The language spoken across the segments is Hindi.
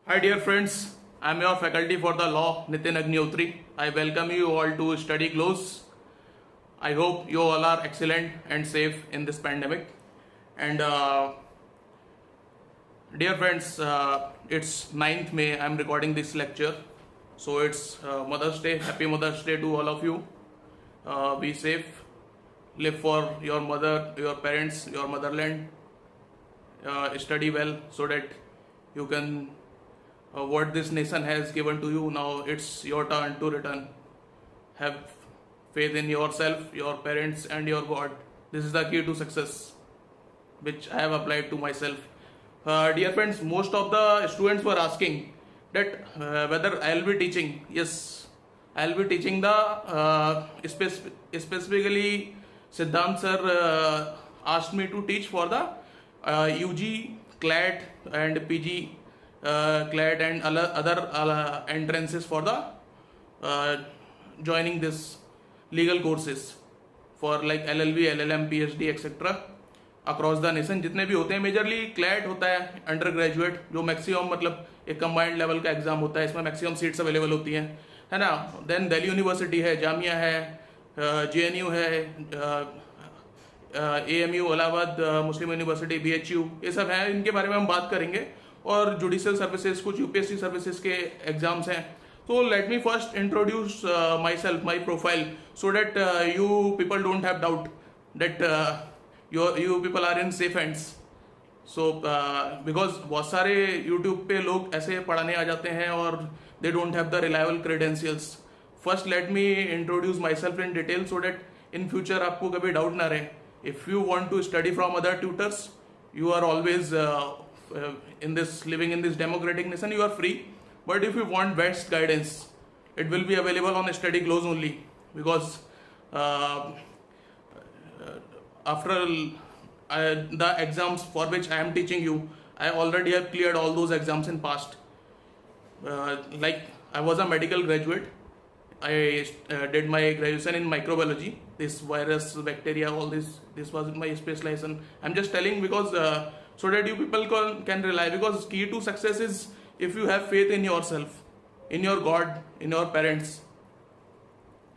Hi dear friends, I am your faculty for the law Nitin Agnihotri. I welcome you all to study close. I hope you all are excellent and safe in this pandemic. And dear friends, it's 9th May. I'm recording this lecture. So it's Mother's Day. Happy Mother's Day to all of you. Be safe. Live for your mother, your parents, your motherland. Study well so that you can what this nation has given to you. Now it's your turn to return. Have faith in yourself, your parents, and your God. This is the key to success, which I have applied to myself. Dear friends, most of the students were asking that whether I'll be teaching. Yes, I'll be teaching the specifically Siddhant sir asked me to teach for the UG, CLAT, and PG, CLAT, and other entrances for the joining this legal courses for like LLB, LLM, PhD, etc. Across the nation जितने भी होते हैं. मेजरली क्लैट होता है अंडर ग्रेजुएट, जो मैक्सिमम मतलब एक कंबाइंड लेवल का एग्जाम होता है. इसमें मैक्सिमम सीट्स अवेलेबल होती हैं, है ना. देन दिल्ली यूनिवर्सिटी है, जामिया है, JNU है, AMU इलाहाबाद मुस्लिम यूनिवर्सिटी, BHU, ये सब है. इनके बारे में हम बात करेंगे. और जुडिशियल सर्विसेज, कुछ UPSC सर्विसेज के एग्जाम्स हैं. So let me first introduce myself, my profile, so that you people don't have doubt that you people are in safe hands. So because बहुत सारे YouTube पे लोग ऐसे पढ़ाने आ जाते हैं और they don't have the reliable credentials. First let me introduce myself in detail so that in future आपको कभी डाउट ना रहे. If you want to study from other tutors, you are always living in this democratic nation, you are free. But if you want best guidance, it will be available on Study Close only, because after the exams for which I am teaching you, I already have cleared all those exams in past. Like I was a medical graduate. I did my graduation in microbiology. This virus, bacteria, all this was my specialization. I'm just telling because so that you people can rely, because key to success is if you have faith in yourself, in your God, in your parents,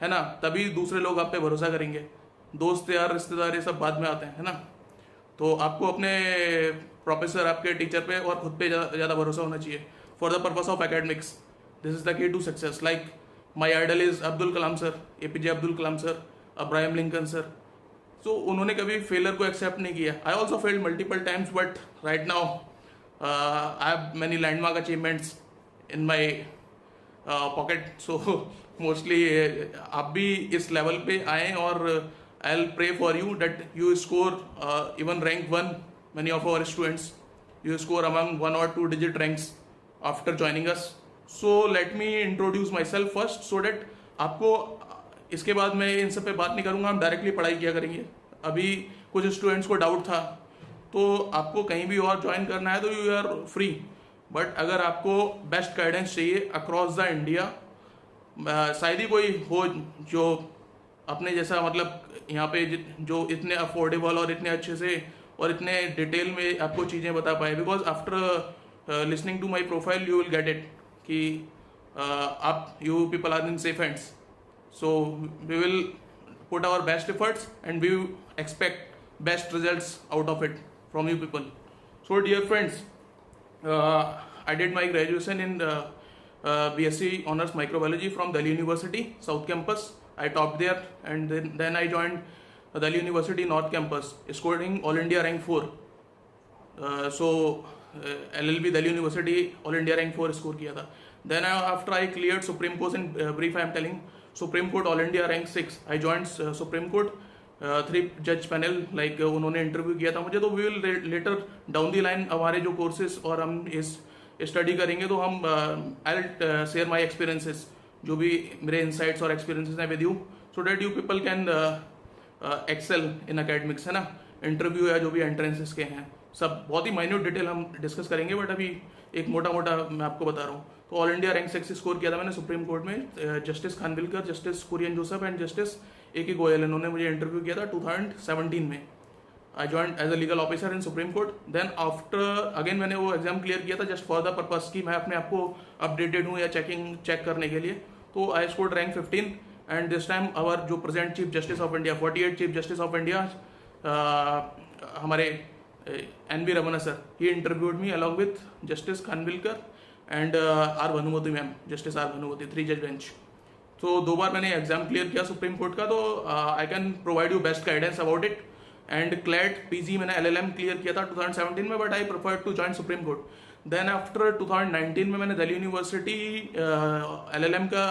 है ना, तभी दूसरे लोग आप पे भरोसा करेंगे. दोस्त यार रिश्तेदार ये सब बाद में आते हैं, है ना. तो आपको अपने प्रोफेसर, आपके टीचर पे और खुद पे ज़्यादा भरोसा होना चाहिए for the purpose of academics. This is the key to success. Like my idol is Abdul Kalam sir, APJ Abdul Kalam sir, Abraham Lincoln sir. So उन्होंने कभी फेलियर को एक्सेप्ट नहीं किया. I also failed multiple times, but right now I have many landmark achievements in my pocket. So mostly आप भी इस लेवल पे आए और I'll pray for you that you score even rank 1. Many of our students, you score among 1 or 2 digit ranks after joining us. So let me introduce myself first so that आपको इसके बाद मैं इन सब पे बात नहीं करूँगा, हम डायरेक्टली पढ़ाई किया करेंगे. अभी कुछ स्टूडेंट्स को डाउट था, तो आपको कहीं भी और ज्वाइन करना है तो यू आर फ्री. बट अगर आपको बेस्ट गाइडेंस चाहिए अक्रॉस द इंडिया, शायद ही कोई हो जो अपने जैसा मतलब यहाँ पे जो इतने अफोर्डेबल और इतने अच्छे से और इतने डिटेल में आपको चीज़ें बता पाए. Because after listening to my profile you will get it कि आप you people are in safe hands. So we will put our best efforts and we expect best results out of it from you people. So dear friends, I did my graduation in BSc Honors Microbiology from Delhi University South Campus. I topped there, and then I joined Delhi University North Campus, scoring All India rank 4. So LLB Delhi University All India rank 4 score किया था. Then after I cleared Supreme Court, in brief I am telling, Supreme Court All India rank 6. I joined Supreme Court 3 जज पैनल. लाइक उन्होंने इंटरव्यू किया था मुझे. तो we will letter down the line हमारे जो कोर्सेज और हम इस स्टडी करेंगे तो हम I will share my experiences, जो भी मेरे इंसाइट्स और एक्सपीरियंसेस हैं with you, so that you people can excel in academics, है ना. इंटरव्यू या जो भी एंट्रेंसेस के हैं सब बहुत ही माइन्यूट डिटेल हम डिस्कस करेंगे, बट अभी एक मोटा मोटा मैं आपको बता रहा हूँ. तो ऑल इंडिया रैंक 6 स्कोर किया था मैंने सुप्रीम कोर्ट में. Justice Khanwilkar, justice Kurian Joseph and justice AK Goyal, इन्होंने मुझे इंटरव्यू किया था 2017 में. I join as a legal officer in Supreme Court. Then after again मैंने वो एग्जाम क्लियर किया था जस्ट फॉर द पर्पस कि मैं अपने आप को अपडेटेड हूँ या चेक करने के लिए. तो I scored rank 15 and this time our जो present chief justice of India 48 chief justice of India हमारे NV Ramana sir, he interviewed me along with justice Khanwilkar and R Bhanumathi ma'am, justice R Bhanumathi, 3 जज बेंच. तो 2 बार मैंने एग्जाम क्लियर किया सुप्रीम कोर्ट का. तो I can provide you best guidance about it. And CLAT PG मैंने LLM क्लियर किया था 2017 में, but I prefer to join Supreme Court. Then after 2019 में मैंने दिल्ली यूनिवर्सिटी LLM का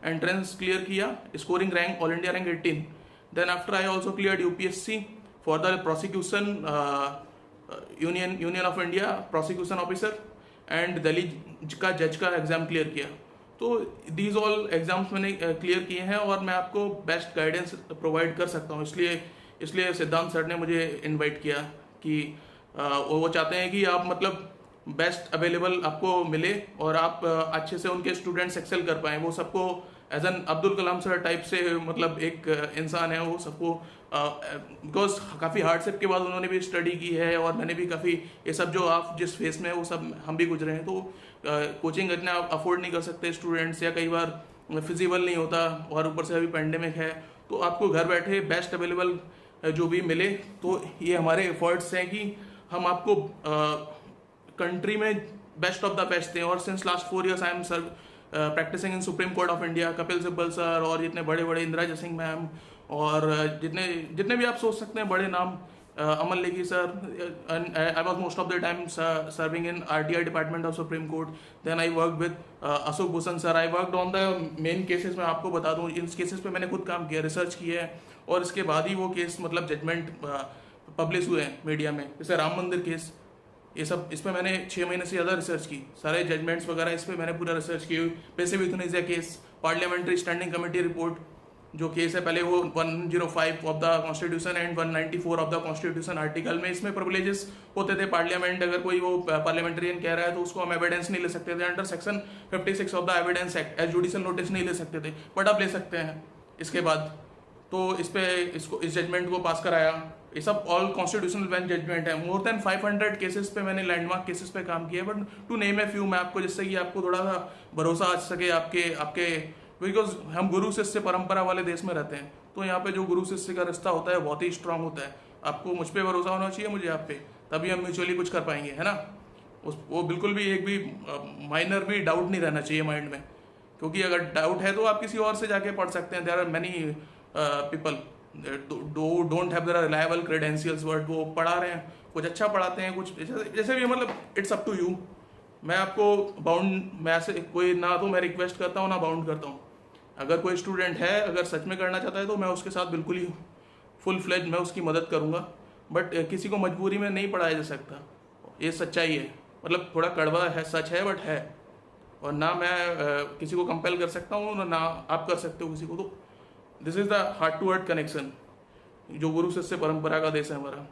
एंट्रेंस क्लियर किया, scoring rank all India rank 18. Then after I also cleared UPSC for the prosecution union of India prosecution officer and Delhi का जज का एग्जाम क्लियर किया. तो दीज ऑल एग्जाम्स मैंने क्लियर किए हैं और मैं आपको बेस्ट गाइडेंस प्रोवाइड कर सकता हूँ. इसलिए सिद्धांत सर ने मुझे इनवाइट किया कि वो चाहते हैं कि आप मतलब बेस्ट अवेलेबल आपको मिले और आप अच्छे से उनके स्टूडेंट्स एक्सेल कर पाएँ. वो सबको as an Abdul Kalam sir type से मतलब एक इंसान है वो सबको, बिकॉज काफ़ी हार्डशिप के बाद उन्होंने भी स्टडी की है और मैंने भी काफ़ी, ये सब जो आप जिस फेस में वो सब हम भी गुजरे हैं. तो कोचिंग इतना अफोर्ड नहीं कर सकते स्टूडेंट्स, या कई बार फिजिबल नहीं होता और ऊपर से अभी पेंडेमिक है. तो आपको घर बैठे बेस्ट अवेलेबल जो भी मिले, तो ये हमारे एफर्ट्स हैं कि हम आपको कंट्री में बेस्ट ऑफ द बेस्ट दें. और since last 4 years I am sir practicing in Supreme Court of India, Kapil Sibal sir और जितने बड़े बड़े इंदिरा जयसिंह मैम और जितने भी आप सोच सकते हैं बड़े नाम, Aman Lekhi sir. I was most of the time serving in RTI department of Supreme Court. Then I work with Ashok Bhushan sir. I worked on the main cases. मैं आपको बता दूं इन केसेस पे मैंने खुद काम किया, रिसर्च किया है और इसके बाद ही वो केस मतलब जजमेंट पब्लिश हुए हैं मीडिया में. जैसे राम मंदिर केस, ये सब इस पर मैंने 6 महीने से ज़्यादा रिसर्च की, सारे जजमेंट्स वगैरह इस पर मैंने पूरा रिसर्च की. पैसे euthanasia case, parliamentary standing committee report जो केस है, पहले वो 105 of the constitution and 194 of the constitution article में इसमें प्रिविलेजेस होते थे. पार्लियामेंट अगर कोई वो पार्लियामेंट्रियन कह रहा है तो उसको हम एविडेंस नहीं ले सकते थे under section 56 of the evidence act, as judicial notice नहीं ले सकते थे, बट अब ले सकते हैं. इसके बाद तो इस जजमेंट को पास कराया. ये सब ऑल कॉन्स्टिट्यूशनल बेंच जजमेंट है. मोर देन 500 केसेस पे मैंने लैंडमार्क केसेस पे काम किया, but to name a few मैं आपको, जिससे कि आपको थोड़ा सा भरोसा आ सके आपके बिकॉज हम गुरु शिष्य परंपरा वाले देश में रहते हैं. तो यहाँ पे जो गुरु शिष्य का रिश्ता होता है बहुत ही स्ट्रांग होता है. आपको मुझ पर भरोसा होना चाहिए, मुझे आप पे, तभी हम म्यूचुअली कुछ कर पाएंगे, है ना. वो बिल्कुल भी एक भी माइनर भी डाउट नहीं रहना चाहिए माइंड में, क्योंकि अगर डाउट है तो आप किसी और से जाके पढ़ सकते हैं. There are many people don't have their reliable credentials, but वो पढ़ा रहे हैं, कुछ अच्छा पढ़ाते हैं, कुछ जैसे भी, मतलब इट्स अप टू यू. मैं आपको बाउंड, मैं ऐसे कोई ना तो मैं रिक्वेस्ट करता हूँ ना बाउंड करता हूँ. अगर कोई स्टूडेंट है, अगर सच में करना चाहता है तो मैं उसके साथ बिल्कुल ही फुल फ्लेज मैं उसकी मदद करूँगा, बट किसी को मजबूरी में नहीं पढ़ाया जा सकता. ये सच्चाई है, मतलब थोड़ा कड़वा है, सच है, बट है. और ना मैं किसी को कंपेल कर सकता हूँ ना आप कर सकते हो किसी को. तो this is the heart to heart connection जो गुरु शिष्य परंपरा का देश है हमारा.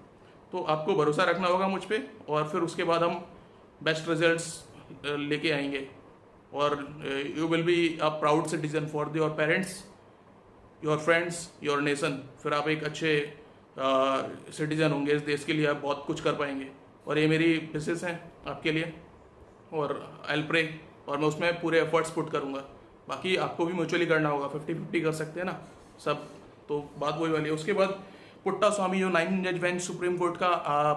तो आपको भरोसा रखना होगा मुझ पर, और फिर उसके बाद हम बेस्ट रिजल्ट्स लेके आएंगे. और you will be a proud citizen for your parents, your friends, your nation. फिर आप एक अच्छे सिटीजन होंगे इस देश के लिए, आप बहुत कुछ कर पाएंगे. और ये मेरी विशेष हैं आपके लिए, और आई प्रे, और मैं उसमें पूरे एफर्ट्स पुट करूँगा. बाकी आपको भी म्यूचुअली करना होगा, 50-50 कर सकते हैं ना सब. तो बात वही वाली है. उसके बाद पुट्टा स्वामी जो 9 जज बेंच सुप्रीम कोर्ट का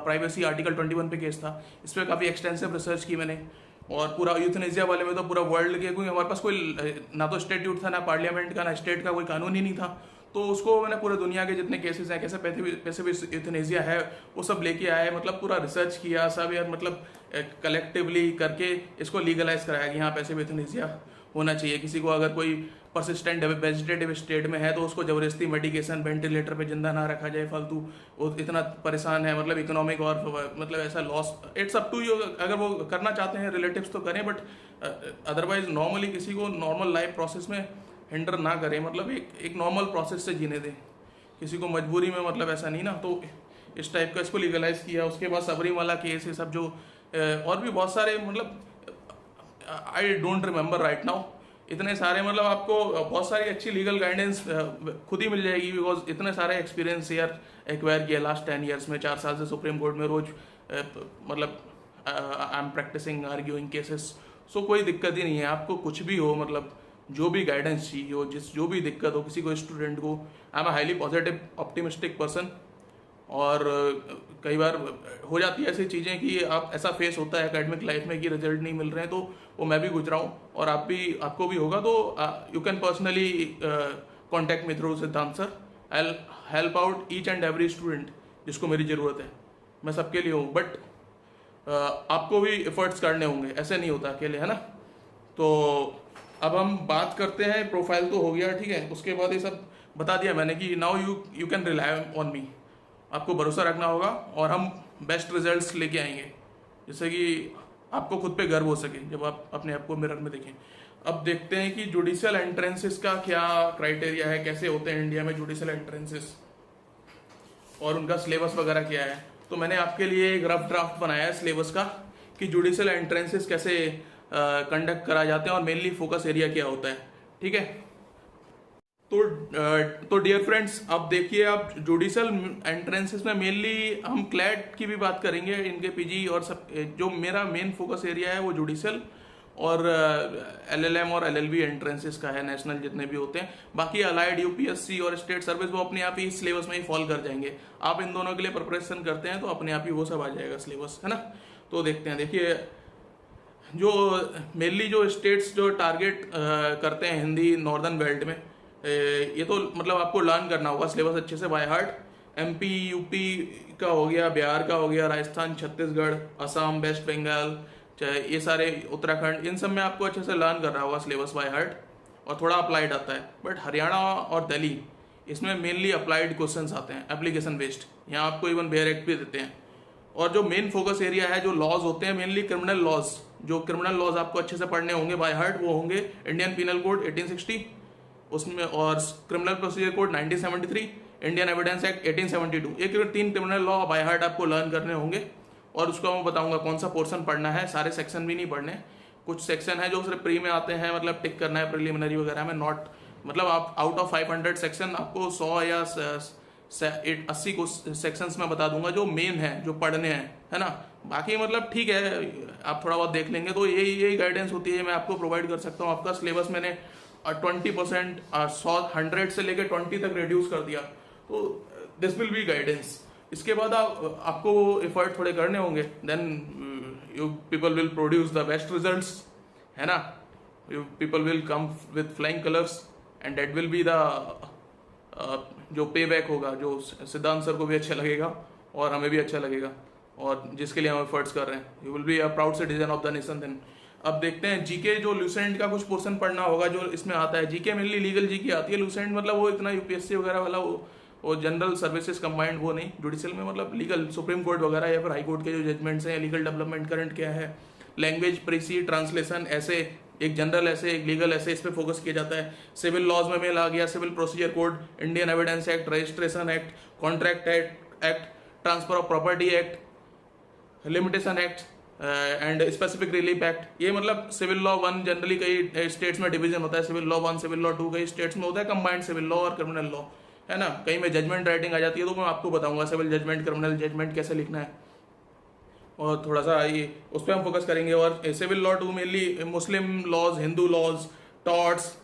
प्राइवेसी आर्टिकल 21 पे केस था, इस पर काफ़ी एक्सटेंसिव रिसर्च की मैंने. और पूरा यूथनेसिया वाले में तो पूरा वर्ल्ड के, क्योंकि हमारे पास कोई ना तो स्टेट्यूट था, ना पार्लियामेंट का, ना स्टेट का कोई कानून ही नहीं था. तो उसको मैंने पूरे दुनिया के जितने केसेस हैं, कैसे पैसे भी यूथनेसिया है, वो सब लेके आए. मतलब पूरा रिसर्च किया सब यार, मतलब कलेक्टिवली करके इसको लीगलाइज कराया कि हाँ पैसे भी यूथनेसिया होना चाहिए. किसी को अगर कोई परसिस्टेंट वेजिटेटिव स्टेट में है तो उसको जबरदस्ती मेडिकेशन वेंटिलेटर पे जिंदा ना रखा जाए फालतू. वो इतना परेशान है, मतलब इकोनॉमिक और मतलब ऐसा loss. It's up to you, अगर वो करना चाहते हैं रिलेटिव्स तो करें, बट अदरवाइज नॉर्मली किसी को नॉर्मल लाइफ प्रोसेस में हिंडर ना करें. मतलब एक नॉर्मल प्रोसेस से जीने दें, किसी को मजबूरी में, मतलब ऐसा नहीं ना. तो इस टाइप का इसको लीगलाइज किया. उसके बाद सबरीमाला केस, ये सब जो और भी बहुत सारे, मतलब I don't remember right now. इतने सारे मतलब आपको बहुत सारी अच्छी लीगल गाइडेंस खुद ही मिल जाएगी, बिकॉज इतने सारे एक्सपीरियंस यार एक्वायर किया लास्ट 10 ईयर्स में। 4 साल से सुप्रीम कोर्ट में रोज मतलब I am practising arguing cases. So कोई दिक्कत ही नहीं है आपको, कुछ भी हो मतलब जो भी गाइडेंस चाहिए हो, जो भी दिक्कत हो किसी को स्टूडेंट को, I am a highly positive optimistic person. और कई बार हो जाती है ऐसी चीज़ें कि आप ऐसा फेस होता है एकेडमिक लाइफ में कि रिजल्ट नहीं मिल रहे हैं, तो वो मैं भी गुजरा हूँ और आपको भी होगा। तो you can personally contact me through Siddhant sir. I help out each and every student जिसको मेरी ज़रूरत है, मैं सबके लिए हूँ। बट आपको भी एफर्ट्स करने होंगे, ऐसे नहीं होता अकेले, है ना। तो अब हम बात करते हैं, प्रोफाइल तो हो गया ठीक है, उसके बाद ये सब बता दिया मैंने कि now you can rely on me. आपको भरोसा रखना होगा और हम बेस्ट रिजल्ट्स लेके आएंगे, जैसे कि आपको खुद पे गर्व हो सके जब आप अपने आप को मिरर में देखें। अब देखते हैं कि जुडिशियल एंट्रेंसेस का क्या क्राइटेरिया है, कैसे होते हैं इंडिया में जुडिशियल एंट्रेंसेस और उनका सिलेबस वगैरह क्या है। तो मैंने आपके लिए एक रफ ड्राफ्ट बनाया है सिलेबस का कि जुडिशियल एंट्रेंसेस कैसे कंडक्ट करा जाते हैं और मेनली फोकस एरिया क्या होता है, ठीक है। तो डियर फ्रेंड्स, अब देखिए आप जुडिशियल एंट्रेंसेस में मेनली हम क्लैट की भी बात करेंगे, इनके पीजी और सब। जो मेरा मेन फोकस एरिया है वो जुडिशियल और एलएलएम और एलएलबी एंट्रेंसेस का है, नेशनल जितने भी होते हैं। बाकी अलाइड यूपीएससी और स्टेट सर्विस वो अपने आप ही सिलेबस में ही फॉल कर जाएंगे। आप इन दोनों के लिए प्रिपरेशन करते हैं तो अपने आप ही वो सब आ जाएगा सिलेबस, है ना। तो देखते हैं, देखिए जो मेनली जो स्टेट्स जो टारगेट करते हैं हिंदी नॉर्दर्न बेल्ट में, ये तो मतलब आपको लर्न करना होगा सिलेबस अच्छे से बाय हार्ट। एमपी यूपी का हो गया, बिहार का हो गया, राजस्थान, छत्तीसगढ़, असम, वेस्ट बंगाल, ये सारे, उत्तराखंड, इन सब में आपको अच्छे से लर्न करना होगा सिलेबस बाय हार्ट और थोड़ा अप्लाइड आता है। बट हरियाणा और दिल्ली इसमें मेनली अप्लाइड क्वेश्चंस आते हैं, एप्लीकेशन बेस्ड। यहाँ आपको इवन बेयर एक्ट भी देते हैं। और जो मेन फोकस एरिया है, जो लॉज होते हैं मेनली क्रिमिनल लॉज, जो क्रिमिनल लॉज आपको अच्छे से पढ़ने होंगे बाय हार्ट, वो होंगे इंडियन पीनल कोड 1860 उसमें, और criminal procedure code 1973, Indian evidence act 1872। एक 3 क्रिमिनल लॉ बाय हार्ट आपको लर्न करने होंगे। और उसका मैं बताऊंगा कौन सा पोर्शन पढ़ना है, सारे सेक्शन भी नहीं पढ़ने। कुछ सेक्शन है जो सिर्फ प्री में आते हैं, मतलब टिक करना है प्रिलिमिनरी वगैरह में, नॉट मतलब आप आउट ऑफ 500 सेक्शन आपको 100 या 80 को सेक्शंस में बता दूंगा जो मेन है, जो पढ़ने हैं, है ना। बाकी मतलब ठीक है, आप थोड़ा बहुत देख लेंगे। तो यही गाइडेंस होती है, मैं आपको प्रोवाइड कर सकता हूँ। आपका सिलेबस मैंने 20% 100 से लेकर 20 तक रिड्यूस कर दिया, तो दिस विल बी गाइडेंस। इसके बाद आपको एफर्ट थोड़े करने होंगे, then you people will produce the best results, है ना। You people will come with flying colours and that will be the जो पे बैक होगा, जो सिद्धांत सर को भी अच्छा लगेगा और हमें भी अच्छा लगेगा, और जिसके लिए हम एफर्ट्स कर रहे हैं। You will be a proud citizen of the nation then. अब देखते हैं जीके, जो लूसेंट का कुछ पोर्शन पढ़ना होगा जो इसमें आता है। जीके मेनली लीगल जीके आती है, लूसेंट मतलब वो इतना यूपीएससी वगैरह वाला वो जनरल सर्विसेज कंबाइंड वो नहीं। जुडिशियल में मतलब लीगल, सुप्रीम कोर्ट वगैरह या फिर हाई कोर्ट के जो जजमेंट्स हैं, लीगल डेवलपमेंट करंट क्या है, लैंग्वेज, प्रीसी, ट्रांसलेशन, ऐसे, एक जनरल ऐसे, एक लीगल ऐसे, इस पे फोकस किया जाता है। सिविल लॉज में मेल आ गया, civil procedure code, Indian evidence act, registration act, contract act, transfer of property act, limitation act and specific relief act. ये मतलब सिविल लॉ 1 जनरली कई स्टेट्स में डिवीजन होता है, सिविल लॉ 1, सिविल लॉ 2 कई स्टेट्स में होता है, कंबाइंड सिविल लॉ और क्रिमिनल लॉ, है ना। कहीं में जजमेंट राइटिंग आ जाती है, तो मैं आपको बताऊंगा सिविल जजमेंट, क्रिमिनल जजमेंट कैसे लिखना है, और थोड़ा सा ये उस पर हम फोकस करेंगे। और civil law 2 mainly Muslim laws, Hindu laws, torts,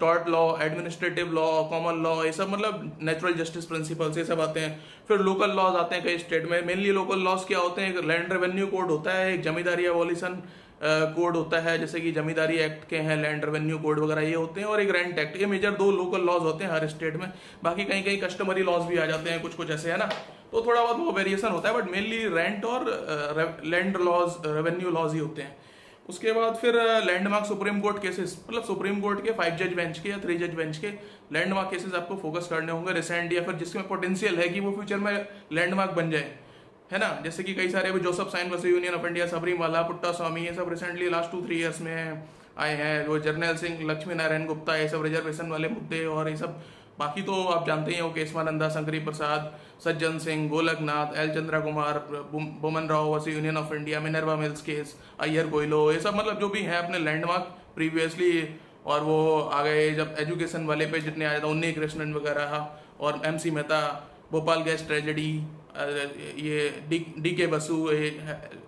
tort law, administrative law, common law, ये सब मतलब नेचुरल जस्टिस प्रिंसिपल्स, ये सब आते हैं। फिर लोकल लॉज आते हैं कई स्टेट में। मेनली लोकल लॉज क्या होते हैं, एक लैंड रेवेन्यू कोड होता है, एक जमींदारी एबॉलिशन कोड होता है, जैसे कि जमींदारी एक्ट के हैं, लैंड रेवेन्यू कोड वगैरह ये होते हैं, और एक रेंट एक्ट। ये मेजर 2 लोकल लॉज होते हैं हर स्टेट में। बाकी कहीं कहीं कस्टमरी लॉज भी आ जाते हैं, कुछ कुछ ऐसे, है ना। तो थोड़ा बहुत वो वेरिएशन होता है, बट मेनली रेंट और लैंड लॉज, रेवेन्यू लॉज ही होते हैं। उसके बाद फिर लैंडमार्क सुप्रीम कोर्ट केसेस, मतलब सुप्रीम कोर्ट के 5 जज बेंच के या 3 जज बेंच के लैंडमार्क केसेस आपको फोकस करने होंगे, रिसेंट या फिर जिसमें पोटेंशियल है कि वो फ्यूचर में लैंडमार्क बन जाए, है ना। जैसे कि कई सारे अभी Joseph Shine versus union of India, Sabarimala, Puttaswamy, ये सब रिसेंटली लास्ट 2-3 ईयर्स में आए हैं। वो जर्नैल सिंह, लक्ष्मी नारायण गुप्ता, ये सब रिजर्वेशन वाले मुद्दे और ये सब। बाकी तो आप जानते ही हो, Kesavananda, Shankari Prasad, Sajjan Singh, Golaknath, L Chandra Kumar, Waman Rao versus union of India, Minerva Mills case, I R Coelho, ये सब मतलब जो भी हैं अपने लैंडमार्क प्रीवियसली और वो आ गए जब एजुकेशन वाले पे जितने आए थे, उन्नी कृष्णन वगैरह और MC Mehta, Bhopal gas tragedy, ये डी के बसु,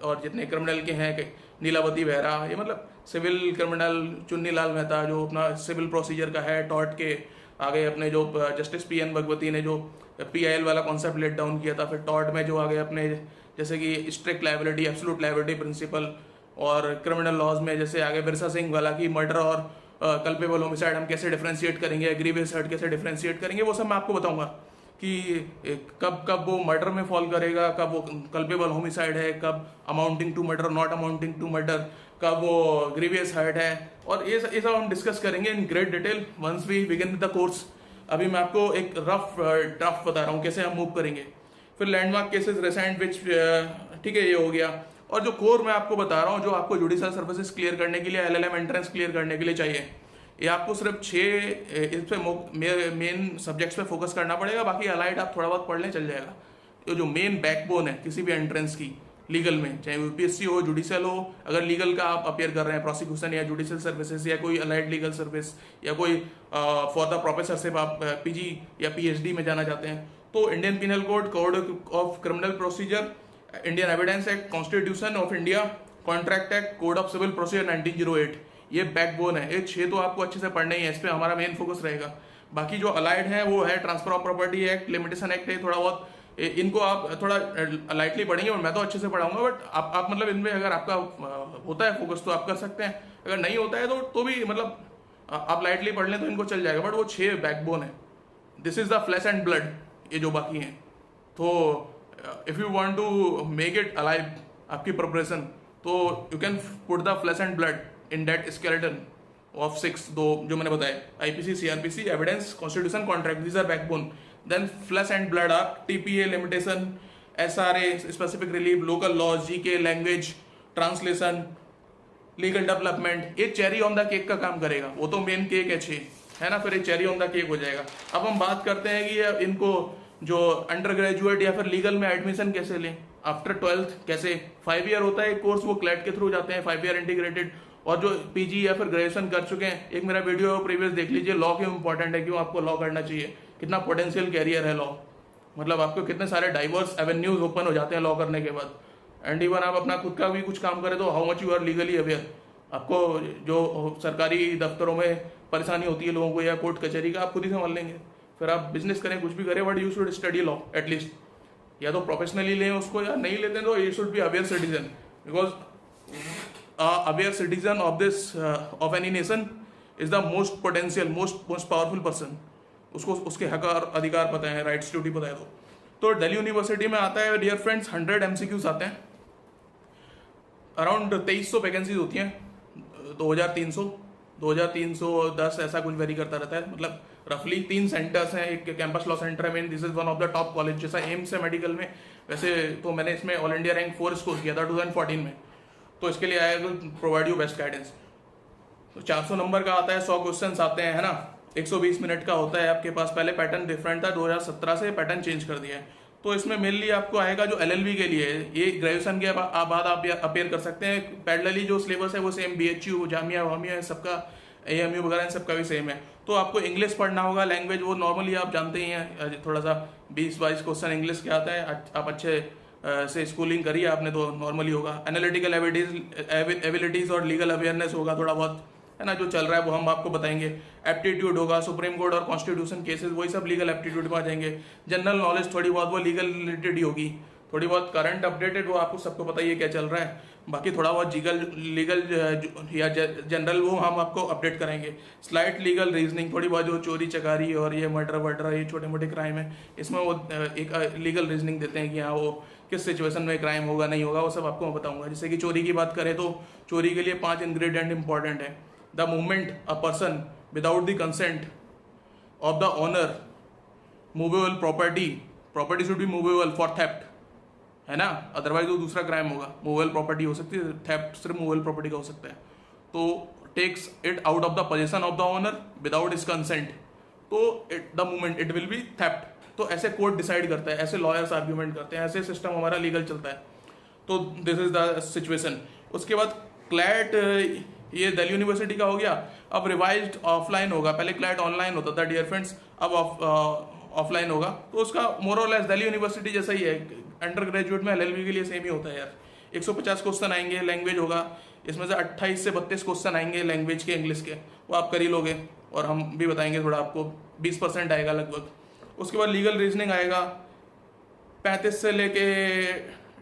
और जितने क्रिमिनल के हैं नीलावती बेहरा, ये मतलब सिविल क्रिमिनल चुन्नी लाल मेहता जो अपना सिविल प्रोसीजर का है, टॉट के आ गए अपने जो जस्टिस PN भगवती ने जो PIL वाला कॉन्सेप्ट लेट डाउन किया था, फिर टॉट में जो आ गए अपने जैसे कि strict liability, absolute liability principle, और क्रिमिनल लॉज में जैसे आगे बिरसा सिंह वाला की मर्डर और कल्पेबल होमिसाइड हम कैसे डिफ्रेंशिएट करेंगे, एग्रीवियस हर्ट कैसे डिफ्रेंशिएट करेंगे, वो सब मैं आपको बताऊंगा कि कब कब वो मर्डर में फॉल करेगा, कब वो कल्पेबल होमिसाइड है, कब amounting to murder, not amounting to murder, कब वो ग्रीवियस हर्ट है, और ये सब हम डिस्कस करेंगे in great detail once we begin with the course. अभी मैं आपको एक रफ ड्राफ्ट बता रहा हूँ कैसे हम मूव करेंगे। फिर लैंडमार्क केसेस रिसेंट विच, ठीक है, ये हो गया। और जो कोर मैं आपको बता रहा हूँ जो आपको जुडिशियल सर्विसेज क्लियर करने के लिए, LLM एंट्रेंस क्लियर करने के लिए चाहिए, ये आपको सिर्फ 6 इस पे मेन सब्जेक्ट्स पे फोकस करना पड़ेगा, बाकी अलाइड आप थोड़ा बहुत पढ़ लें चल जाएगा। तो जो मेन बैकबोन है किसी भी एंट्रेंस की लीगल में, चाहे UPSC हो, जुडिशियल हो, अगर लीगल का आप अपियर कर रहे हैं, प्रोसिक्यूशन या जुडिशियल सर्विसेज या कोई अलाइड लीगल सर्विस या कोई फॉर द प्रोफेसरशिप आप PG या PhD में जाना चाहते हैं, तो Indian penal code, code of criminal procedure, Indian evidence act, constitution of India, contract act, code of civil procedure 1908, ये बैकबोन है। ये 6 तो आपको अच्छे से पढ़ने ही है, इस पर हमारा मेन फोकस रहेगा। बाकी जो अलाइड है वो है transfer of property act, limitation act है, थोड़ा बहुत इनको आप थोड़ा लाइटली पढ़ेंगे, और मैं तो अच्छे से पढ़ाऊंगा, बट आप मतलब इनमें अगर आपका होता है फोकस तो आप कर सकते हैं, अगर नहीं होता है तो भी मतलब आप लाइटली पढ़ लें तो इनको चल जाएगा, बट वो 6 बैकबोन है। This is the flesh and blood, ये जो बाकी हैं। तो if you want to make it alive आपकी प्रिपरेशन, तो you can put the flesh and blood in that skeleton of 6 दो जो मैंने बताया, IPC, CRPC, evidence, constitution, contract, these are backbone. Then flesh and blood are TPA, limitation, SRA, specific relief, local laws, GK, language, translation, legal development. ये चेरी ऑन द केक का काम करेगा, वो तो मेन केक है 6, है ना, फिर ये चेरी ऑन द केक हो जाएगा। अब हम बात करते हैं कि इनको जो अंडर ग्रेजुएट या फिर लीगल में एडमिशन कैसे लें, आफ्टर 12th कैसे, 5 ईयर होता है कोर्स, वो क्लैट के थ्रू जाते हैं, 5 ईयर इंटीग्रेटेड। और जो PG या फिर ग्रेजुएशन कर चुके हैं, एक मेरा वीडियो प्रीवियस देख लीजिए, लॉ क्यों इंपॉर्टेंट है, क्यों आपको लॉ करना चाहिए, कितना पोटेंशियल कैरियर है लॉ, मतलब आपको कितने सारे डाइवर्स एवेन्यूज ओपन हो जाते हैं लॉ करने के बाद। एंड इवन आप अपना खुद का भी कुछ काम करें तो how much you are legally aware. आपको जो सरकारी दफ्तरों में परेशानी होती है लोगों को या कोर्ट कचहरी का, आप खुद ही संभाल लेंगे। फिर आप बिजनेस करें, कुछ भी करें, but you should study law at least, या तो प्रोफेशनली लें उसको, या नहीं लेते हैं तो you should be aware citizen, because aware citizen of this of any nation is the most potential, most powerful person. उसको उसके हक और अधिकार पता है, राइट्स ड्यूटी पता है। तो दिल्ली यूनिवर्सिटी में आता है डियर फ्रेंड्स 100 MCQs आते हैं, अराउंड 2300 वैकेंसीज होती हैं, 2310 ऐसा कुछ वेरी करता रहता है, मतलब रफली 3 सेंटर्स हैं, एक कैंपस लॉ सेंटर में, this is one of the top college, जैसा एम्स है मेडिकल में, वैसे तो मैंने इसमें ऑल इंडिया रैंक 4 स्कोर किया था 2014 में, तो इसके लिए I will provide you best guidance. तो 400 नंबर का आता है, 100 क्वेश्चन आते हैं, है ना, 120 मिनट का होता है आपके पास। पहले पैटर्न डिफरेंट था, 2017 से पैटर्न चेंज कर दिया है। तो इसमें मेनली आपको आएगा जो LLB के लिए, ये ग्रेजुएशन के बाद आप अपेयर कर सकते हैं। पैरेलली जो सिलेबस है वो सेम, BHU, जामिया वामिया सबका, AMU वगैरह सबका भी सेम है। तो आपको इंग्लिश पढ़ना होगा, लैंग्वेज वो नॉर्मली आप जानते ही हैं, थोड़ा सा 20-22 क्वेश्चन इंग्लिश के आता है, आप अच्छे से स्कूलिंग करिए आपने तो नॉर्मली होगा। एनालिटिकल एबिलिटीज और लीगल अवेयरनेस होगा थोड़ा बहुत, है ना, जो चल रहा है वो हम आपको बताएंगे। एप्टीट्यूड होगा, सुप्रीम कोर्ट और कॉन्स्टिट्यूशन केसेस, वही सब लीगल एप्टीट्यूड में आ जाएंगे। जनरल नॉलेज थोड़ी बहुत वो लीगल रिलेटेड ही होगी, थोड़ी बहुत करंट अपडेटेड वो आपको सबको पता ही है क्या चल रहा है। बाकी थोड़ा बहुत लीगल या जनरल वो हम आपको अपडेट करेंगे। स्लाइट लीगल रीजनिंग, थोड़ी बहुत जो चोरी चकारी और ये मर्डर वर्डर, ये छोटे मोटे क्राइम है, इसमें वो एक लीगल रीजनिंग देते हैं कि हाँ वो किस सिचुएशन में क्राइम होगा नहीं होगा, वो सब आपको मैं बताऊंगा। जैसे कि चोरी की बात करें तो चोरी के लिए 5 इंग्रेडिएंट इंपॉर्टेंट है। The movement a person without the consent of the owner, movable property should be movable for theft, है ना, अदरवाइज वो दूसरा क्राइम होगा। मूवेबल प्रॉपर्टी हो सकती है, थेफ्ट सिर्फ मूवेबल प्रॉपर्टी का हो सकता है। तो takes it out of the position of the owner without his consent, तो the movement it will be theft. तो ऐसे कोर्ट डिसाइड करता है, ऐसे लॉयर्स आर्ग्यूमेंट करते हैं, ऐसे सिस्टम हमारा लीगल चलता है। तो दिस इज द सिचुएशन। उसके बाद क्लैट ये दिल्ली यूनिवर्सिटी का हो गया। अब रिवाइज्ड ऑफलाइन होगा, पहले क्लैट ऑनलाइन होता था डियर फ्रेंड्स, अब ऑफलाइन होगा। तो उसका मोर और लेस दिल्ली यूनिवर्सिटी जैसा ही है, अंडर ग्रेजुएट में एलएलबी के लिए सेम ही होता है यार। 150 क्वेश्चन आएंगे, लैंग्वेज होगा, इसमें से 28 से 32 क्वेश्चन आएंगे लैंग्वेज के, इंग्लिश के, वो आप कर ही लोगे और हम भी बताएंगे थोड़ा आपको, 20% आएगा लगभग। उसके बाद लीगल रीजनिंग आएगा 35 से लेके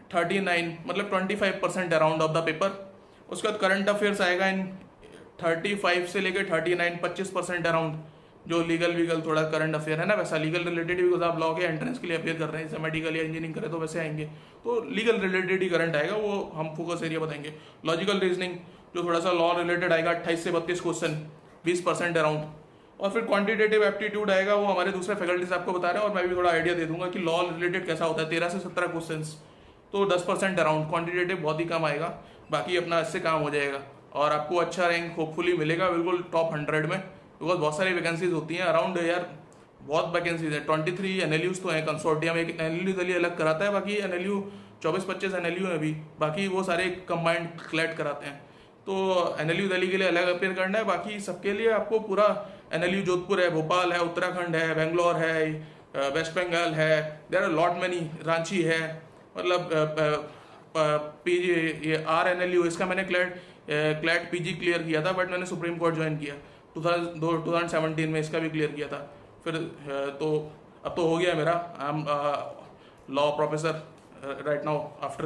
39, मतलब 25% अराउंड ऑफ द पेपर। उसके बाद करंट अफेयर्स आएगा इन 35 से लेके 39, 25% अराउंड, जो लीगल थोड़ा करंट अफेयर है ना वैसा, लीगल रिलेटेड, बिकॉज आप लॉ के एंट्रेंस के लिए अपेयर कर रहे हैं, जैसे मेडिकल या इंजीनियरिंग करें तो वैसे आएंगे, तो लीगल रिलेटेड ही करंट आएगा, वो हम फोकस एरिया बताएंगे। लॉजिकल रीजनिंग जो थोड़ा सा लॉ रिलेटेड आएगा, 28 से 32 क्वेश्चन, 20% अराउंड। और फिर क्वांटिटेटिव एप्टीट्यूड आएगा, वो हमारे दूसरे फैकल्टीज आपको बता रहे हैं, और मैं भी थोड़ा आइडिया दे दूंगा कि लॉ रिलेटेड कैसा होता है, 13 से 17 क्वेश्चन, तो 10% अराउंड। क्वांटिटेटिव बहुत ही कम आएगा, बाकी अपना इससे काम हो जाएगा और आपको अच्छा रैंक होपफुली मिलेगा, बिल्कुल टॉप 100 में, बिकॉज बहुत सारी वैकेंसीज होती हैं अराउंड यार, बहुत वैकेंसीज है। 23 एनएलयूज तो हैं कंसोर्टियम, एक एनएलयू दिल्ली अलग कराता है, बाकी एनएलयू 24-25 एनएलयू है अभी, बाकी वो सारे कंबाइंड क्लैट कराते हैं। तो एनएलयू दिल्ली के लिए अलग अपेयर करना है, बाकी सबके लिए आपको पूरा एनएलयू जोधपुर है, भोपाल है, उत्तराखंड है, बेंगलोर है, वेस्ट बंगाल है, there are lot many, Ranchi है, मतलब पीजी, ये RNLU, इसका मैंने क्लैट पीजी क्लियर किया था, बट मैंने सुप्रीम कोर्ट ज्वाइन किया 2017 में, इसका भी क्लियर किया था। फिर तो अब तो हो गया मेरा, I am law professor right now after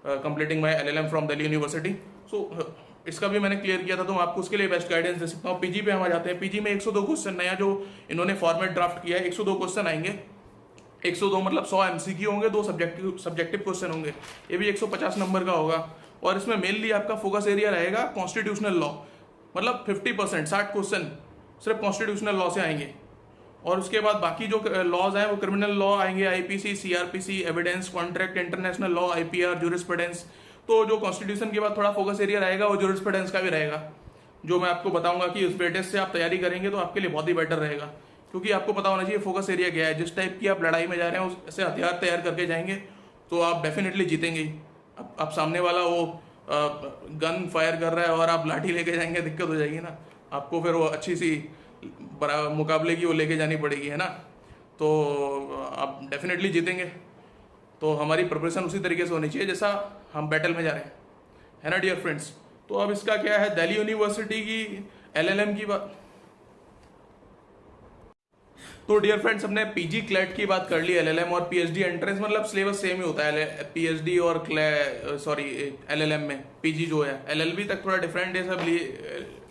completing my LLM from Delhi university. So इसका भी मैंने क्लियर किया था, तो मैं आपको उसके लिए बेस्ट गाइडेंस दे सकता हूँ। पीजी पे हम आ जाते हैं। पीजी में 102 क्वेश्चन, नया जो इन्होंने फॉर्मेट ड्राफ्ट किया है, 102 क्वेश्चन आएंगे। 102 मतलब 100 MCQ होंगे, 2 सब्जेक्टिव क्वेश्चन होंगे, ये भी 150 नंबर का होगा। और इसमें मेनली आपका फोकस एरिया रहेगा कॉन्स्टिट्यूशनल लॉ, मतलब 50%, 60 क्वेश्चन सिर्फ कॉन्स्टिट्यूशनल लॉ से आएंगे। और उसके बाद बाकी जो लॉज हैं वो क्रिमिनल लॉ आएंगे, IPC, CRPC, evidence, contract, international law, IPR, jurisprudence. तो जो कॉन्स्टिट्यूशन के बाद थोड़ा फोकस एरिया रहेगा वो ज्यूरिस्प्रूडेंस का भी रहेगा, जो मैं आपको बताऊंगा कि उस बेटे से आप तैयारी करेंगे तो आपके लिए बहुत ही बेटर रहेगा, क्योंकि आपको पता होना चाहिए फोकस एरिया क्या है। जिस टाइप की आप लड़ाई में जा रहे हैं उससे हथियार तैयार करके जाएंगे तो आप डेफिनेटली जीतेंगे ही। अब सामने वाला वो गन फायर कर रहा है और आप लाठी लेके जाएंगे, दिक्कत हो जाएगी ना आपको, फिर वो अच्छी सी मुकाबले की वो लेके जानी पड़ेगी, है ना, तो आप डेफिनेटली जीतेंगे। तो हमारी प्रिपरेशन उसी तरीके से होनी चाहिए जैसा हम बैटल में जा रहे हैं, है ना डियर फ्रेंड्स। तो अब इसका क्या है, दिल्ली यूनिवर्सिटी की LLM की बात। तो डियर फ्रेंड्स, हमने पीजी क्लैट की बात कर ली, LLM और PhD एंट्रेंस, मतलब सिलेबस सेम ही होता है PhD और LLM में। पीजी जो है, LLB तक थोड़ा डिफरेंट है, सब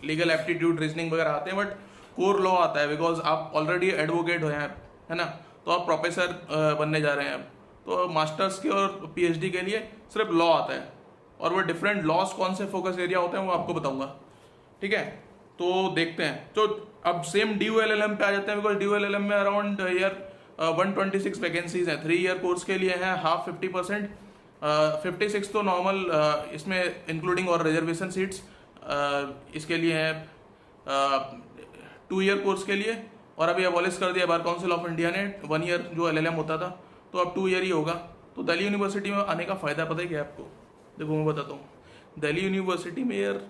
लीगल एप्टीट्यूड, रीजनिंग वगैरह आते हैं, बट कोर लॉ आता है, बिकॉज आप ऑलरेडी एडवोकेट हो हैं, है ना, तो आप प्रोफेसर बनने जा रहे हैं। तो मास्टर्स के और PhD के लिए सिर्फ लॉ आता है, और वो डिफरेंट लॉज कौन से फोकस एरिया होते हैं वो आपको बताऊंगा, ठीक है। तो देखते हैं। तो अब सेम DU LLM पे आ जाते हैं, बिकॉज DU LLM में अराउंड ईयर 126 वैकेंसीज हैं, 3 ईयर कोर्स के लिए हैं, हाफ 50%, 56 तो नॉर्मल, इसमें इंक्लूडिंग और रिजर्वेशन सीट्स इसके लिए हैं 2 ईयर कोर्स के लिए। और अभी अबॉलिश कर दिया बार काउंसिल ऑफ इंडिया ने 1 ईयर जो LLM होता था, तो अब 2 ईयर ही होगा। तो दिल्ली यूनिवर्सिटी में आने का फ़ायदा पता है क्या आपको? देखो मैं बताता हूँ। दिल्ली यूनिवर्सिटी में यार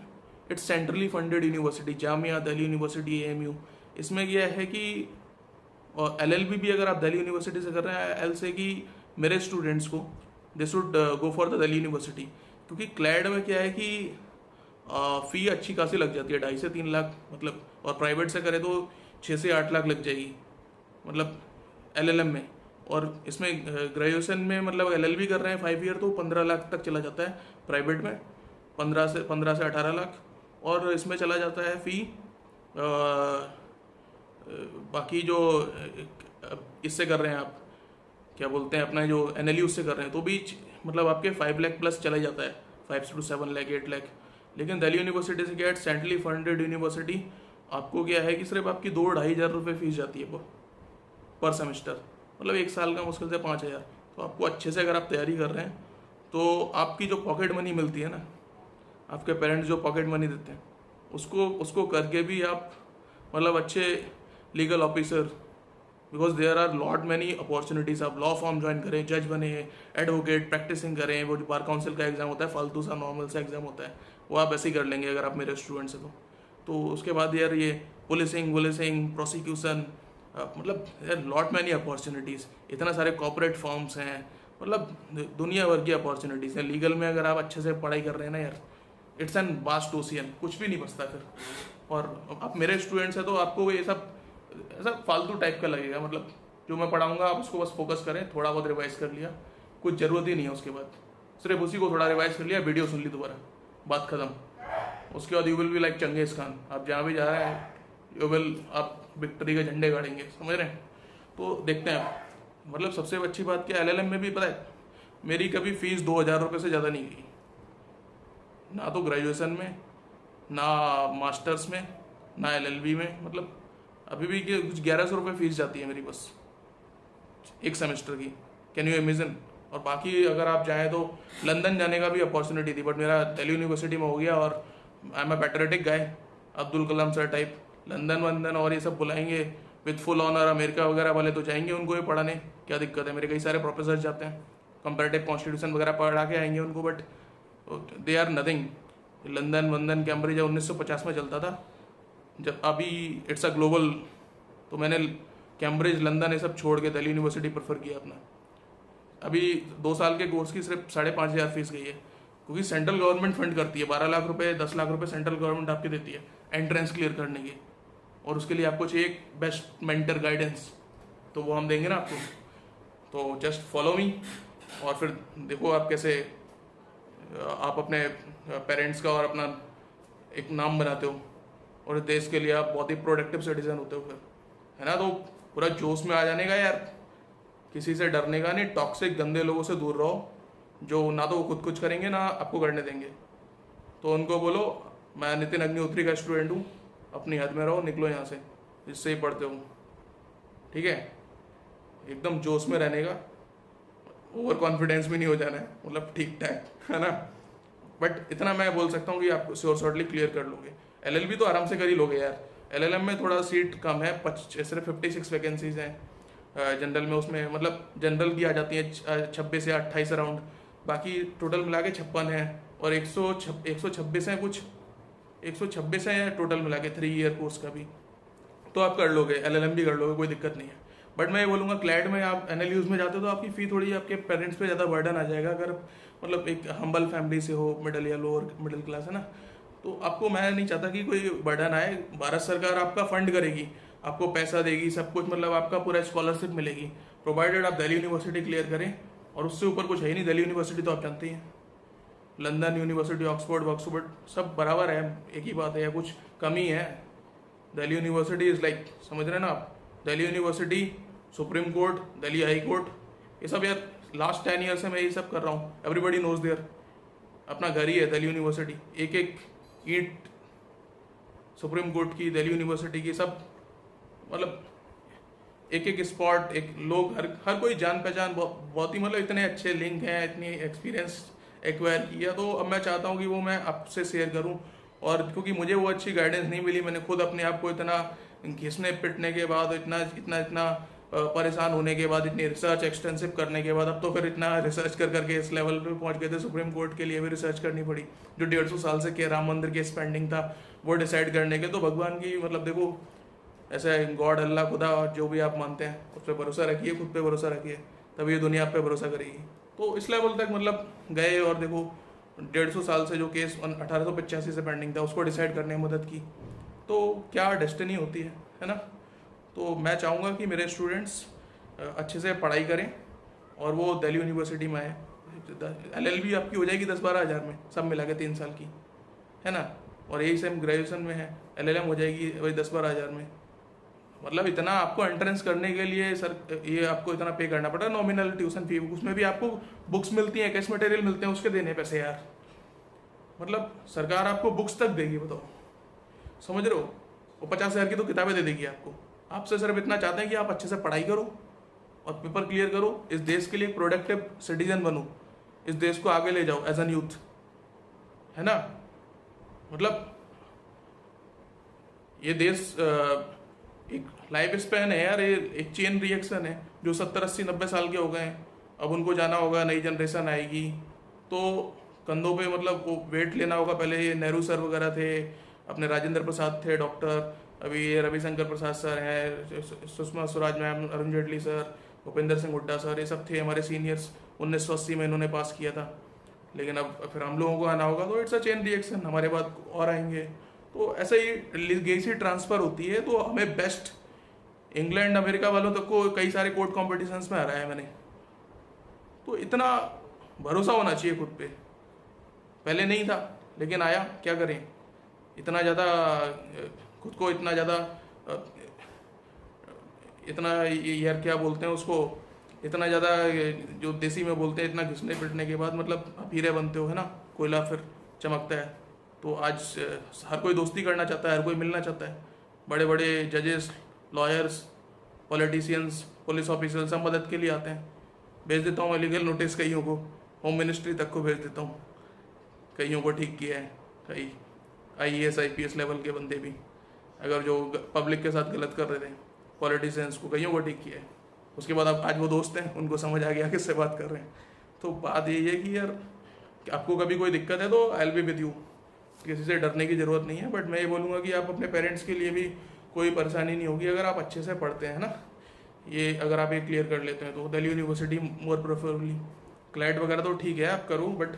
it's centrally funded university, Jamia Delhi university AMU। इसमें यह है कि LLB भी अगर आप दिल्ली यूनिवर्सिटी से कर रहे हैं, L से कि मेरे स्टूडेंट्स को they should go for the Delhi university, क्योंकि क्लैड में क्या है कि फ़ी अच्छी खासी लग जाती है, 2.5 से 3 लाख मतलब, और प्राइवेट से करे तो 6 से 8 लाख लग जाएगी, मतलब LLM में। और इसमें ग्रेजुएशन में मतलब LLB कर रहे हैं 5 ईयर तो 15 लाख तक चला जाता है, प्राइवेट में 15 से 18 लाख, और इसमें चला जाता है फ़ी बाकी जो इससे कर रहे हैं आप, क्या बोलते हैं अपना जो NLU से कर रहे हैं, तो भी मतलब आपके 5 लाख प्लस चला जाता है, 5 to 7 लाख 8 लाख। लेकिन दिल्ली यूनिवर्सिटी से क्या है, सेंट्रली फंडेड यूनिवर्सिटी, आपको क्या है कि सिर्फ आपकी 2-2.5 हज़ार रुपये फीस जाती है पर सेमेस्टर, मतलब 1 साल का मुश्किल से 5 हज़ार। तो आपको अच्छे से अगर आप तैयारी कर रहे हैं तो आपकी जो पॉकेट मनी मिलती है ना, आपके पेरेंट्स जो पॉकेट मनी देते हैं, उसको करके भी आप मतलब अच्छे legal officer because there are lot many opportunities. आप लॉ फॉर्म ज्वाइन करें, जज बने, एडवोकेट प्रैक्टिसिंग करें, वो जो बार काउंसिल का एग्जाम होता है फालतू सा नॉर्मल सा एग्जाम होता है, वो आप ऐसे ही कर लेंगे अगर आप मेरे स्टूडेंट से। तो उसके बाद यार ये पुलिसिंग प्रोसिक्यूशन, मतलब यार लॉट मैनी अपॉर्चुनिटीज़, इतना सारे कॉर्पोरेट फॉर्म्स हैं, मतलब दुनिया भर की अपॉर्चुनिटीज़ हैं। लीगल में अगर आप अच्छे से पढ़ाई कर रहे हैं ना यार, इट्स एन वास्ट ओशियन, कुछ भी नहीं बचता फिर। और आप मेरे स्टूडेंट्स हैं तो आपको ये सब ऐसा फालतू टाइप का लगेगा, मतलब जो मैं पढ़ाऊंगा आप उसको बस फोकस करें, थोड़ा बहुत रिवाइज कर लिया, कुछ ज़रूरत ही नहीं है उसके बाद, सिर्फ उसी को थोड़ा रिवाइज कर लिया, वीडियो सुन ली दोबारा, बात खत्म। उसके बाद you will be like Genghis Khan, आप जहाँ भी जा रहे हैं यू विल, आप विक्ट्री के झंडे गाड़ेंगे, समझ रहे हैं। तो देखते हैं, मतलब सबसे अच्छी बात क्या, LLM में भी पता है मेरी कभी फीस 2000 रुपये से ज़्यादा नहीं गई, ना तो ग्रेजुएशन में, ना मास्टर्स में, ना LLB में, मतलब अभी भी कि कुछ 1100 रुपये फीस जाती है मेरी बस एक सेमेस्टर की, कैन यू इमेजिन। और बाकी अगर आप जाएँ तो लंदन जाने का भी अपॉर्चुनिटी थी, बट मेरा दिल्ली यूनिवर्सिटी में हो गया, और I am a patriotic guy, Abdul Kalam sir type, London वंदन और ये सब बुलाएंगे विद फुल ऑनर, अमेरिका वगैरह वाले तो जाएंगे उनको भी पढ़ाने, क्या दिक्कत है, मेरे कई सारे प्रोफेसर जाते हैं, कंपैरेटिव कॉन्स्टिट्यूशन वगैरह पढ़ा के आएंगे उनको, but they are nothing. London वंदन कैम्ब्रिज 1950 में चलता था, जब अभी इट्स अ ग्लोबल, तो मैंने कैम्ब्रिज लंदन ये सब छोड़ के दिल्ली यूनिवर्सिटी प्रेफर किया अपना। अभी 2 साल के कोर्स की सिर्फ 5,500 फीस गई है, क्योंकि सेंट्रल गवर्नमेंट फंड करती है, 12 लाख रुपए 10 लाख रुपए सेंट्रल गवर्नमेंट आपकी देती है एंट्रेंस क्लियर करने की, और उसके लिए आपको चाहिए एक बेस्ट मेंटर गाइडेंस, तो वो हम देंगे ना आपको। तो जस्ट फॉलो मी, और फिर देखो आप कैसे आप अपने पेरेंट्स का और अपना एक नाम बनाते हो, और देश के लिए आप बहुत ही प्रोडक्टिव सिटीजन होते हो फिर, है ना। तो पूरा जोश में आ जाने का यार, किसी से डरने का नहीं, टॉक्सिक गंदे लोगों से दूर रहो, जो ना तो वो खुद कुछ करेंगे ना आपको करने देंगे। तो उनको बोलो मैं नितिन अग्निहोत्री का स्टूडेंट हूँ, अपनी हद में रहो, निकलो यहाँ से जिससे ही पढ़ते हो, ठीक है। एकदम जोश में रहने का, ओवर कॉन्फिडेंस भी नहीं हो जाना है, मतलब ठीक ठाक, है ना। बट इतना मैं बोल सकता हूँ कि आप श्योर शॉर्टली क्लियर कर लोगे। LLB तो आराम से कर ही लोगे यार, LLM में थोड़ा सीट कम है, सिर्फ 56 वैकेंसीज हैं जनरल में, उसमें मतलब जनरल की आ जाती है 26 या 28 अराउंड, बाकी टोटल मिला के 56 है, और 126 हैं कुछ, 126 है टोटल मिला के 3 ईयर कोर्स का भी, तो आप कर लोगे, LLM भी कर लोगे, कोई दिक्कत नहीं है। बट मैं ये बोलूँगा क्लैड में आप NLUs में जाते हो तो आपकी फ़ी थोड़ी आपके पेरेंट्स पे ज़्यादा बर्डन आ जाएगा, अगर मतलब एक हम्बल फैमिली से हो, मिडिल या लोअर मिडिल क्लास, है ना, तो आपको, मैं नहीं चाहता कि कोई बर्डन आए। भारत सरकार आपका फंड करेगी, आपको पैसा देगी, सब कुछ, मतलब आपका पूरा स्कॉलरशिप मिलेगी, प्रोवाइडेड आप दिल्ली यूनिवर्सिटी क्लियर करें, और उससे ऊपर कुछ है ही नहीं। दिल्ली यूनिवर्सिटी तो आप जानते ही हैं, लंदन यूनिवर्सिटी, ऑक्सफोर्ड सब बराबर है, एक ही बात है, या कुछ कमी है। दिल्ली यूनिवर्सिटी इज़ लाइक, समझ रहे हैं ना आप, Delhi university, supreme court, Delhi high court, ये सब यार लास्ट 10 ईयर से मैं ये सब कर रहा हूँ, एवरीबडी नोज देयर, अपना घर ही है दिल्ली यूनिवर्सिटी, एक एक ईंट सुप्रीम कोर्ट की, दिल्ली यूनिवर्सिटी की, सब मतलब एक एक स्पॉट, एक लोग, हर कोई जान पहचान, बहुत ही, मतलब इतने अच्छे लिंक हैं, इतनी एक्सपीरियंस एक्वायर किया। तो अब मैं चाहता हूँ कि वो मैं आपसे शेयर करूँ, और क्योंकि मुझे वो अच्छी गाइडेंस नहीं मिली, मैंने खुद अपने आप को इतना घिसने पिटने के बाद, इतना इतना इतना परेशान होने के बाद, इतनी रिसर्च एक्सटेंसिव करने के बाद, अब तो फिर इतना रिसर्च कर करके इस लेवल पे पहुंच गए थे, सुप्रीम कोर्ट के लिए भी रिसर्च करनी पड़ी, जो 150 साल से के राम मंदिर के स्पेंडिंग था वो डिसाइड करने के। तो भगवान की, मतलब देखो, ऐसे गॉड, अल्लाह, खुदा, जो भी आप मानते हैं, उस पर भरोसा रखिए, खुद पे भरोसा रखिए, तभी ये दुनिया आप पे भरोसा करेगी। तो इस लेवल तक मतलब गए, और देखो 150 साल से जो केस 1885 से पेंडिंग था उसको डिसाइड करने में मदद की, तो क्या डेस्टिनी होती है ना। तो मैं चाहूँगा कि मेरे स्टूडेंट्स अच्छे से पढ़ाई करें, और वो दिल्ली यूनिवर्सिटी में आए। LLB आपकी हो जाएगी 10-12 हज़ार में, सब मिला के 3 साल की, है ना। और यही सेम ग्रेजुएशन में है, LLM हो जाएगी वही 10-12 हज़ार में। मतलब इतना आपको एंट्रेंस करने के लिए सर, ये आपको इतना पे करना पड़ता है, नॉमिनल ट्यूशन फी, उसमें भी आपको बुक्स मिलती हैं, कैश मटेरियल मिलते हैं, उसके देने पैसे यार। मतलब सरकार आपको बुक्स तक देगी, बताओ, समझ रहे हो। वो 50,000 की तो किताबें दे देगी आपको। आपसे सिर्फ इतना चाहते हैं कि आप अच्छे से पढ़ाई करो और पेपर क्लियर करो, इस देश के लिए एक प्रोडक्टिव सिटीजन बनो, इस देश को आगे ले जाओ एज एन यूथ, है ना। मतलब ये देश एक लाइफ स्पैन है यार, ये एक चेन रिएक्शन है। जो 70 80 90 साल के हो गए हैं, अब उनको जाना होगा, नई जनरेशन आएगी, तो कंधों पे मतलब वो वेट लेना होगा। पहले ये नेहरू सर वगैरह थे, अपने राजेंद्र प्रसाद थे डॉक्टर, अभी ये रविशंकर प्रसाद सर हैं, Sushma Swaraj ma'am, Arun Jaitley sir, Bhupendra Singh Hooda sir, ये सब थे हमारे सीनियर्स। 1980 में इन्होंने पास किया था, लेकिन अब फिर हम लोगों को आना होगा, तो इट्स अ चेन रिएक्शन, हमारे बाद और आएंगे। तो ऐसा ही लेगेसी ट्रांसफ़र होती है। तो हमें बेस्ट इंग्लैंड अमेरिका वालों तक को कई सारे कोर्ट कॉम्पिटिशन्स में हराया है मैंने। तो इतना भरोसा होना चाहिए खुद पे, पहले नहीं था लेकिन आया, क्या करें। इतना ज़्यादा खुद को इतना ज़्यादा इतना यार क्या बोलते हैं उसको, इतना ज़्यादा जो देसी में बोलते हैं, इतना घिसने पिटने के बाद मतलब आप हीरे बनते हो, है ना, कोयला फिर चमकता है। तो आज हर कोई दोस्ती करना चाहता है, हर कोई मिलना चाहता है। बड़े बड़े जजेस, लॉयर्स, पॉलिटिशियंस, पुलिस ऑफिसर सब मदद के लिए आते हैं। भेज देता हूँ मैं लीगल नोटिस कईयों को, होम मिनिस्ट्री तक को भेज देता हूँ, कईयों को ठीक किया है। कई IAS IPS लेवल के बंदे भी, अगर जो पब्लिक के साथ गलत कर रहे थे, पॉलिटिशियंस को, कईयों को ठीक किया है। उसके बाद अब आज वो दोस्त हैं, उनको समझ आ गया किससे बात कर रहे हैं। तो बात यही है कि यार कि आपको कभी कोई दिक्कत है तो I will be with you, किसी से डरने की ज़रूरत नहीं है। बट मैं ये बोलूँगा कि आप अपने पेरेंट्स के लिए भी कोई परेशानी नहीं होगी अगर आप अच्छे से पढ़ते हैं ना। ये अगर आप ये क्लियर कर लेते हैं तो दिल्ली यूनिवर्सिटी मोर प्रेफरेबली। क्लैट वगैरह तो ठीक है आप करो, बट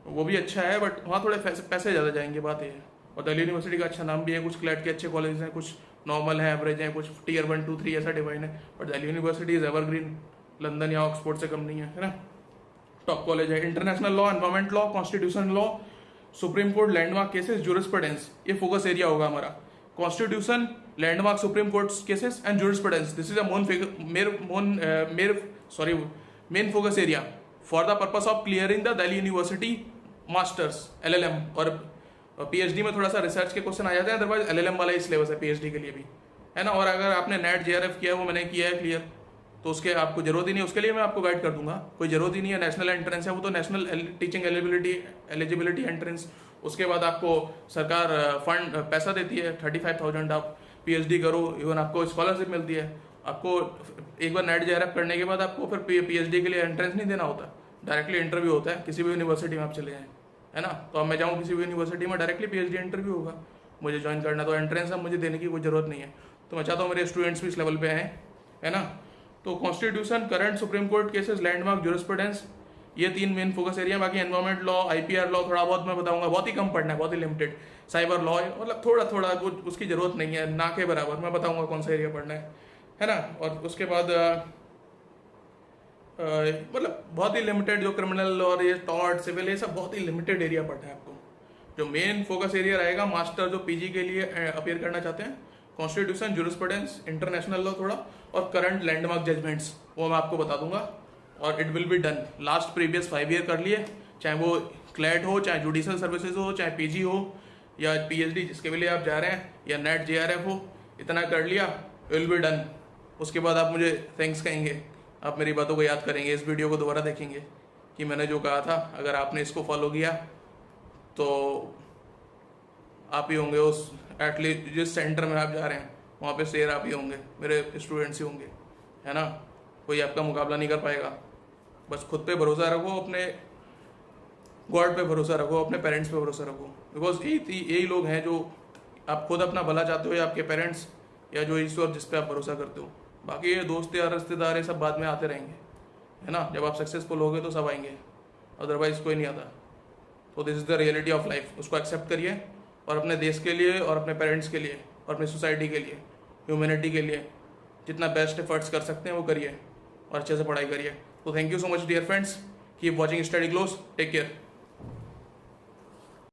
वो भी अच्छा है, बट वहाँ थोड़े पैसे ज़्यादा जाएंगे, बात ये है। और दिल्ली यूनिवर्सिटी का अच्छा नाम भी है, कुछ क्लैट के अच्छे कॉलेज हैं, कुछ नॉर्मल है, एवरेज हैं, कुछ Tier 1 2 3 ऐसा डिवाइड है। But Delhi university is evergreen, London या ऑक्सफोर्ड से कम नहीं है ना। टॉप कॉलेज है। International law, environment law, constitution law, supreme court, landmark cases, jurisprudence, ये फोकस एरिया होगा हमारा। Constitution, landmark, supreme court cases and jurisprudence, this is a main focus area for the purpose of clearing the Delhi university masters, LLM। और PhD में थोड़ा सा रिसर्च के क्वेश्चन आ जाते हैं, अदरवाइज LLM वाला ही सिलेबस है PhD के लिए भी, है ना। और अगर आपने नेट JRF किया है, वो मैंने किया है क्लियर, तो उसके आपको जरूरत ही नहीं, उसके लिए मैं आपको गाइड कर दूंगा, कोई जरूरत ही नहीं है। नेशनल एंट्रेंस है, वो तो नेशनल टीचिंग एलिजिबिलिटी एंट्रेंस। उसके बाद आपको सरकार फंड पैसा देती है 35,000, आप PhD करो, इवन आपको स्कॉलरशिप मिलती है। आपको एक बार नेट JRF करने के बाद आपको फिर PhD के लिए एंट्रेंस नहीं देना होता, डायरेक्टली इंटरव्यू होता है, किसी भी यूनिवर्सिटी में आप चले जाएँ, है ना। तो अब मैं जाऊँ किसी भी यूनिवर्सिटी में, डायरेक्टली PhD इंटरव्यू होगा, मुझे ज्वाइन करना, तो एंट्रेंस अब मुझे देने की कोई ज़रूरत नहीं है। तो मैं चाहता हूँ मेरे स्टूडेंट्स भी इस लेवल पे आएँ, है ना। तो constitution, current, supreme court cases, landmark, jurisprudence, ये 3 मेन फोकस एरिया। बाकी एनवायरमेंट लॉ, IPR लॉ थोड़ा बहुत मैं बताऊंगा, बहुत ही कम पढ़ना है, बहुत ही लिमिटेड। साइबर लॉ मतलब थोड़ा थोड़ा उसकी जरूरत नहीं है, ना के बराबर मैं बताऊंगा कौन सा एरिया पढ़ना है ना। और उसके बाद मतलब बहुत ही लिमिटेड, जो क्रिमिनल और ये टॉर्ट, सिविल, ये सब बहुत ही लिमिटेड एरिया पढ़ना है आपको। जो मेन फोकस एरिया रहेगा मास्टर जो PG के लिए अपीयर करना चाहते हैं, कॉन्स्टिट्यूशन, ज्यूरिस्प्रूडेंस, इंटरनेशनल लॉ थोड़ा, और करंट लैंडमार्क जजमेंट्स, वो मैं आपको बता दूंगा। और it will be done. Last previous 5 year कर लिए, चाहे वो क्लैट हो, चाहे जुडिशल सर्विसेज हो, चाहे PG हो, या PhD जिसके लिए आप जा रहे हैं, या नेट JRF हो, इतना कर लिया, विल बी डन। उसके बाद आप मुझे थैंक्स कहेंगे, आप मेरी बातों को याद करेंगे, इस वीडियो को दोबारा देखेंगे कि मैंने जो कहा था, अगर आपने इसको फॉलो किया तो आप ही होंगे उस एटलीस्ट जिस सेंटर में आप जा रहे हैं वहाँ पे शेर आप ही होंगे, मेरे स्टूडेंट्स ही होंगे, है ना। कोई आपका मुकाबला नहीं कर पाएगा। बस खुद पे भरोसा रखो, अपने गॉड पे भरोसा रखो, अपने पेरेंट्स पे भरोसा रखो, बिकॉज यही लोग हैं जो आप खुद अपना भला चाहते हो, या आपके पेरेंट्स, या जो ईश्वर जिस पे आप भरोसा करते हो। बाकी ये दोस्त या रिश्तेदार ये सब बाद में आते रहेंगे, है ना। जब आप सक्सेसफुल होगे तो सब आएंगे, अदरवाइज कोई नहीं आता। तो this is the reality of life, उसको एक्सेप्ट करिए और अपने देश के लिए और अपने पेरेंट्स के लिए और अपनी सोसाइटी के लिए, ह्यूमैनिटी के लिए जितना बेस्ट एफर्ट्स कर सकते हैं वो करिए और अच्छे से पढ़ाई करिए। तो thank you so much dear friends, keep watching study close, take care.